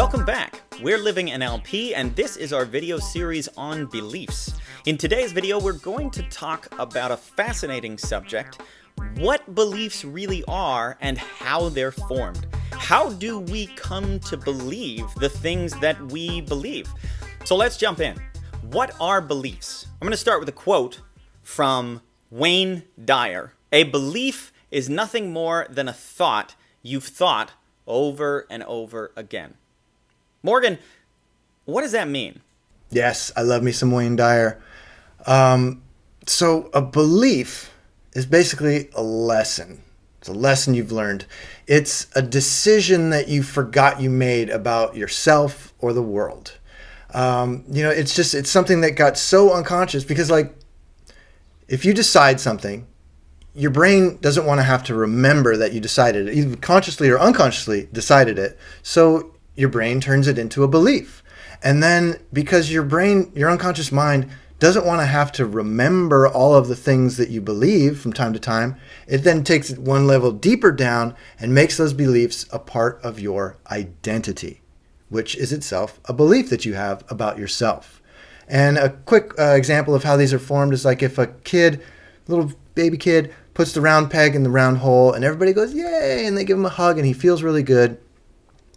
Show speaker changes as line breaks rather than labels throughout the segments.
Welcome back. We're Living NLP, and this is our video series on beliefs. In today's video, we're going to talk about a fascinating subject: what beliefs really are and how they're formed. How do we come to believe the things that we believe? So let's jump in. What are beliefs? I'm going to start with a quote from Wayne Dyer. A belief is nothing more than a thought you've thought over and over again. Morgan, what does that mean?
Yes, I love me some Wayne Dyer. So a belief is basically a lesson. It's a lesson you've learned. It's a decision that you forgot you made about yourself or the world. It's something that got so unconscious because, if you decide something, your brain doesn't want to have to remember that you decided it, either consciously or unconsciously decided it. So your brain turns it into a belief. And then because your unconscious mind doesn't want to have to remember all of the things that you believe from time to time, it then takes it one level deeper down and makes those beliefs a part of your identity, which is itself a belief that you have about yourself. And a quick example of how these are formed is like if a little baby kid, puts the round peg in the round hole and everybody goes, yay, and they give him a hug and he feels really good.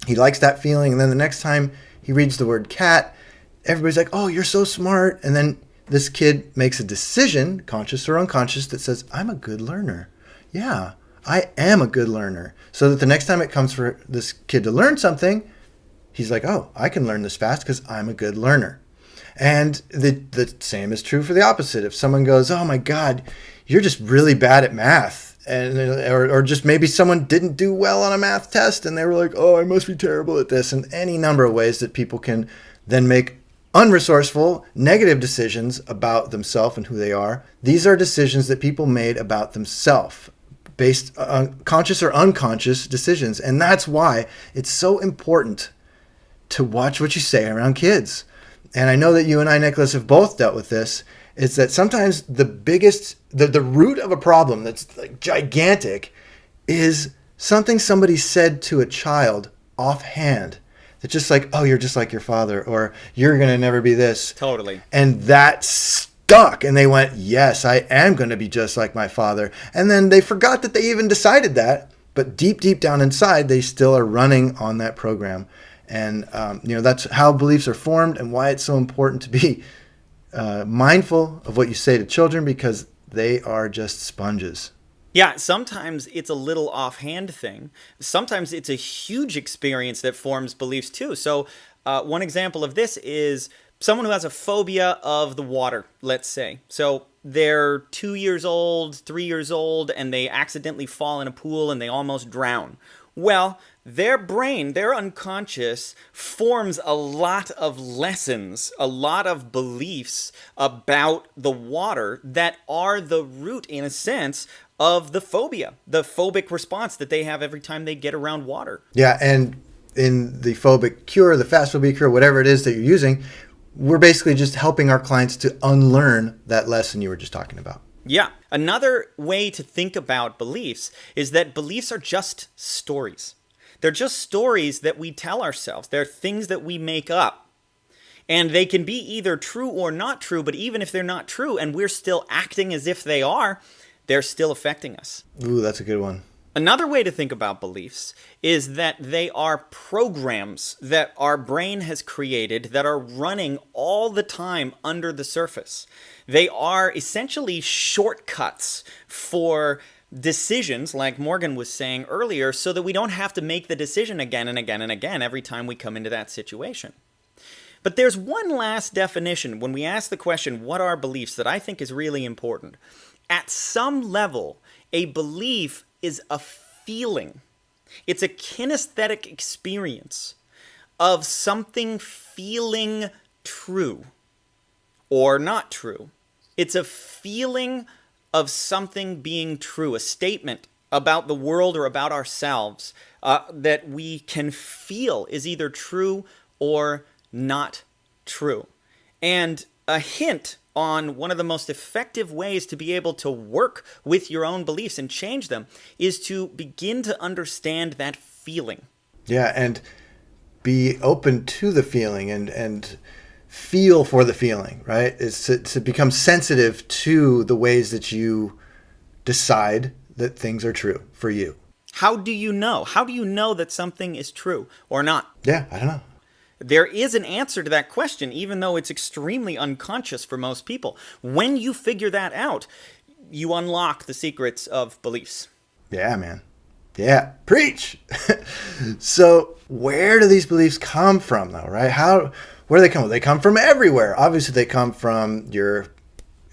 He likes that feeling. And then the next time he reads the word cat, everybody's like, oh, you're so smart. And then this kid makes a decision, conscious or unconscious, that says, I'm a good learner. Yeah, I am a good learner. So that the next time it comes for this kid to learn something, he's like, oh, I can learn this fast because I'm a good learner. And the same is true for the opposite. If someone goes, oh my God, you're just really bad at math, or just maybe someone didn't do well on a math test and they were like, oh, I must be terrible at this, and any number of ways that people can then make unresourceful, negative decisions about themselves and who they are. These are decisions that people made about themselves based on conscious or unconscious decisions. And that's why it's so important to watch what you say around kids. And I know that you and I, Nicholas, have both dealt with this. It's that sometimes the root of a problem that's like gigantic is something somebody said to a child offhand. That's just like, oh, you're just like your father, or you're going to never be this.
Totally.
And that stuck. And they went, yes, I am going to be just like my father. And then they forgot that they even decided that. But deep, deep down inside, they still are running on that program. And, that's how beliefs are formed and why it's so important to be mindful of what you say to children, because they are just sponges.
Yeah, sometimes it's a little offhand thing. Sometimes it's a huge experience that forms beliefs too. So one example of this is someone who has a phobia of the water, let's say. So they're 2 years old, 3 years old, and they accidentally fall in a pool and they almost drown. Well, their brain, their unconscious, forms a lot of lessons, a lot of beliefs about the water that are the root, in a sense, of the phobia, the phobic response that they have every time they get around water.
Yeah, and in the phobic cure, the fast phobia cure, whatever it is that you're using, we're basically just helping our clients to unlearn that lesson you were just talking about.
Yeah. Another way to think about beliefs is that beliefs are just stories. They're just stories that we tell ourselves. They're things that we make up. And they can be either true or not true, but even if they're not true and we're still acting as if they are, they're still affecting us.
Ooh, that's a good one.
Another way to think about beliefs is that they are programs that our brain has created that are running all the time under the surface. They are essentially shortcuts for decisions, like Morgan was saying earlier, so that we don't have to make the decision again and again and again every time we come into that situation. But there's one last definition when we ask the question, what are beliefs, that I think is really important. At some level, a belief is a feeling. It's a kinesthetic experience of something feeling true or not true. It's a feeling of something being true, a statement about the world or about ourselves that we can feel is either true or not true. And a hint on one of the most effective ways to be able to work with your own beliefs and change them is to begin to understand that feeling.
Yeah, and be open to the feeling and feel for the feeling, right? Is to become sensitive to the ways that you decide that things are true for you.
How do you know? How do you know that something is true or not?
Yeah, I don't know.
There is an answer to that question, even though it's extremely unconscious for most people. When you figure that out, you unlock the secrets of beliefs.
Yeah, man. Yeah, preach. So where do these beliefs come from, though, right? Where do they come from? They come from everywhere. Obviously, they come from your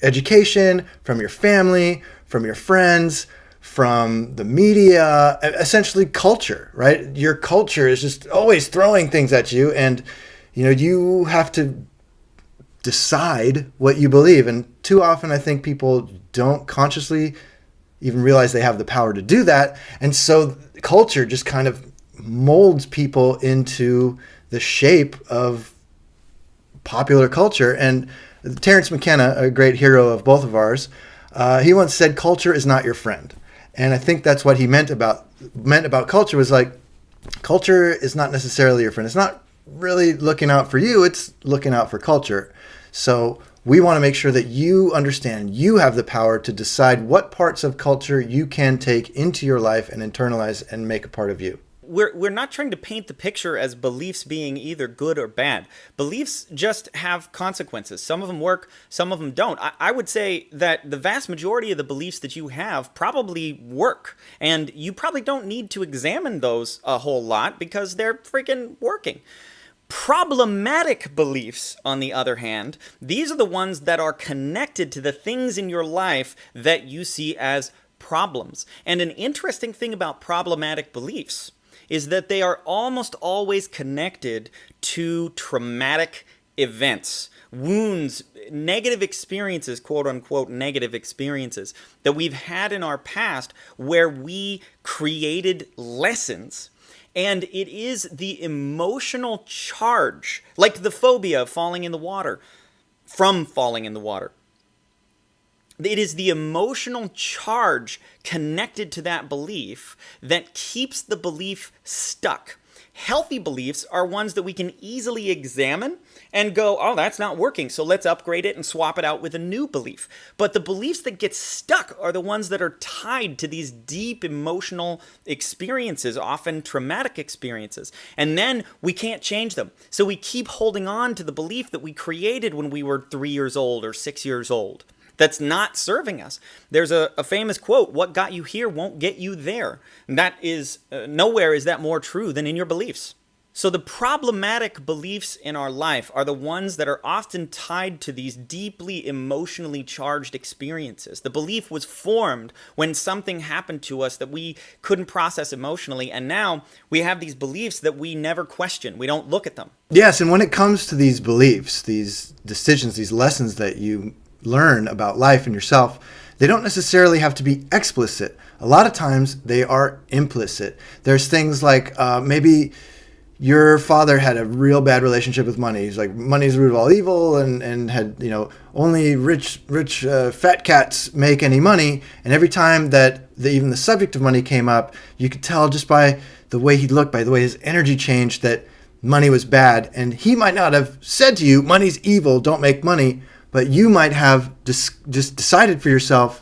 education, from your family, from your friends, from the media, essentially culture, right? Your culture is just always throwing things at you, and you have to decide what you believe. And too often I think people don't consciously even realize they have the power to do that. And so culture just kind of molds people into the shape of popular culture. And Terence Mckenna, a great hero of both of ours, he once said, culture is not your friend. And I think that's what he meant about culture, was like, culture is not necessarily your friend. It's not really looking out for you. It's looking out for culture. So we want to make sure that you understand you have the power to decide what parts of culture you can take into your life and internalize and make a part of you.
We're not trying to paint the picture as beliefs being either good or bad. Beliefs just have consequences. Some of them work, some of them don't. I would say that the vast majority of the beliefs that you have probably work, and you probably don't need to examine those a whole lot because they're freaking working. Problematic beliefs, on the other hand, these are the ones that are connected to the things in your life that you see as problems. And an interesting thing about problematic beliefs is that they are almost always connected to traumatic events, wounds, negative experiences, quote unquote, negative experiences that we've had in our past where we created lessons. And it is the emotional charge, like the phobia of falling in the water, from falling in the water. It is the emotional charge connected to that belief that keeps the belief stuck. Healthy beliefs are ones that we can easily examine and go, oh, that's not working, so let's upgrade it and swap it out with a new belief. But the beliefs that get stuck are the ones that are tied to these deep emotional experiences, often traumatic experiences. And then we can't change them. So we keep holding on to the belief that we created when we were 3 years old or 6 years old. That's not serving us. There's a famous quote, what got you here won't get you there. And that is, nowhere is that more true than in your beliefs. So the problematic beliefs in our life are the ones that are often tied to these deeply emotionally charged experiences. The belief was formed when something happened to us that we couldn't process emotionally, and now we have these beliefs that we never question. We don't look at them.
Yes, and when it comes to these beliefs, these decisions, these lessons that you learn about life and yourself, they don't necessarily have to be explicit. A lot of times they are implicit. There's things like maybe your father had a real bad relationship with money. He's like, money's the root of all evil, and had, only rich fat cats make any money. And every time that even the subject of money came up, you could tell just by the way he looked, by the way his energy changed, that money was bad. And he might not have said to you, money's evil, don't make money. But you might have just decided for yourself,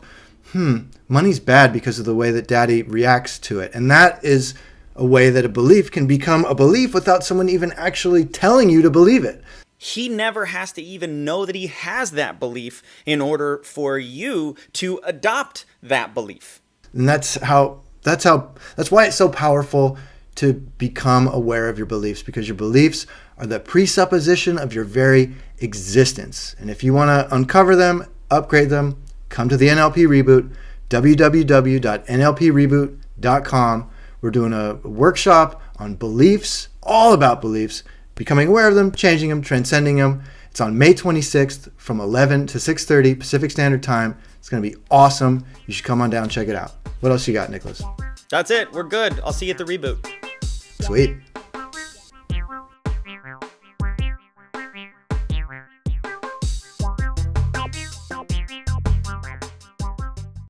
money's bad because of the way that daddy reacts to it. And that is a way that a belief can become a belief without someone even actually telling you to believe it.
He never has to even know that he has that belief in order for you to adopt that belief.
And that's why it's so powerful to become aware of your beliefs, because your beliefs are the presupposition of your very existence. And if you want to uncover them, upgrade them, come to the NLP Reboot, www.nlpreboot.com. We're doing a workshop on beliefs, all about beliefs, becoming aware of them, changing them, transcending them. It's on May 26th from 11 to 6:30 Pacific Standard Time. It's going to be awesome. You should come on down and check it out. What else you got, Nicholas?
That's it. We're good. I'll see you at the Reboot.
Sweet.